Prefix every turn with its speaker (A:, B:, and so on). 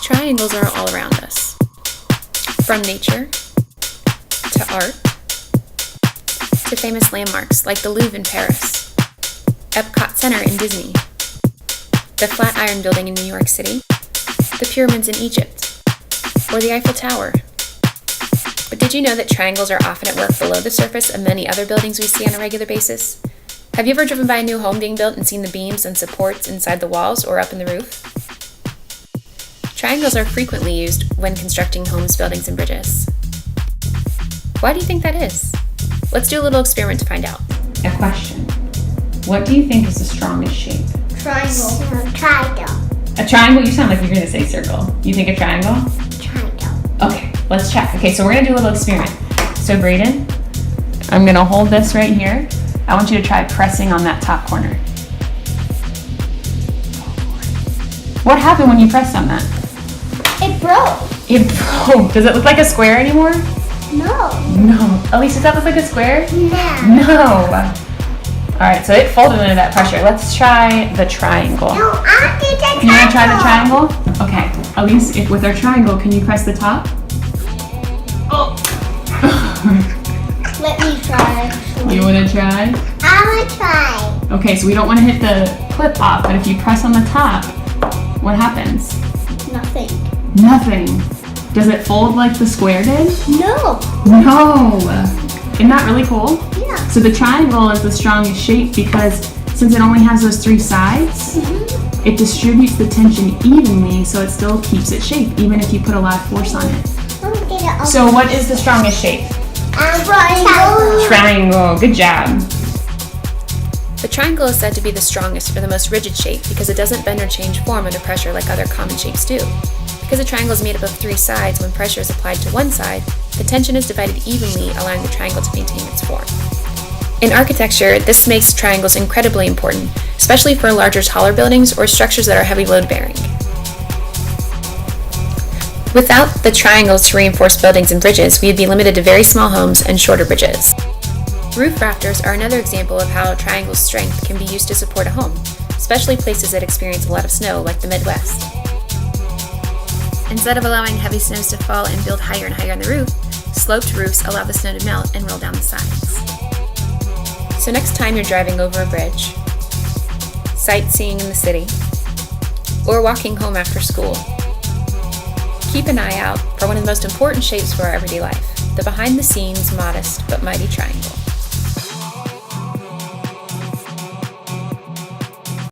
A: Triangles are all around us. From nature, to art, to famous landmarks like the Louvre in Paris, Epcot Center in Disney, the Flatiron Building in New York City, the pyramids in Egypt, or the Eiffel Tower. But did you know that triangles are often at work below the surface of many other buildings we see on a regular basis? Have you ever driven by a new home being built and seen the beams and supports inside the walls or up in the roof? Triangles are frequently used when constructing homes, buildings, and bridges. Why do you think that is? Let's do a little experiment to find out.
B: A question. What do you think is the strongest shape?
C: Triangle.
B: A triangle? You sound like you're going to say circle. You think a triangle?
C: Triangle.
B: Okay, let's check. Okay, so we're going to do a little experiment. So Braden, I'm going to hold this right here. I want you to try pressing on that top corner. What happened when you pressed on that?
C: It broke.
B: It broke. Does it look like a square anymore?
C: No.
B: No. Elise, does that look like a square?
C: No.
B: No. All right, so it folded under that pressure. Let's try the triangle.
C: No, I did the
B: You want to try the triangle? Okay. Elise, with our triangle, can you press the top? Oh.
C: Let me try.
B: You want to try?
C: I want to try.
B: Okay, so we don't want to hit the clip off, but if you press on the top, what happens?
C: Nothing.
B: Nothing. Does it fold like the square did?
C: No.
B: No. Isn't that really cool?
C: Yeah.
B: So the triangle is the strongest shape because since it only has those three sides, it distributes the tension evenly so it still keeps its shape, even if you put a lot of force on it. So what is the strongest shape?
C: Triangle.
B: Triangle. Good job.
A: The triangle is said to be the strongest or the most rigid shape because it doesn't bend or change form under pressure like other common shapes do. Because a triangle is made up of three sides, when pressure is applied to one side, the tension is divided evenly, allowing the triangle to maintain its form. In architecture, this makes triangles incredibly important, especially for larger, taller buildings or structures that are heavy load-bearing. Without the triangles to reinforce buildings and bridges, we would be limited to very small homes and shorter bridges. Roof rafters are another example of how a triangle's strength can be used to support a home, especially places that experience a lot of snow like the Midwest. Instead of allowing heavy snows to fall and build higher and higher on the roof, sloped roofs allow the snow to melt and roll down the sides. So next time you're driving over a bridge, sightseeing in the city, or walking home after school, keep an eye out for one of the most important shapes for our everyday life, the behind-the-scenes, modest but mighty triangle.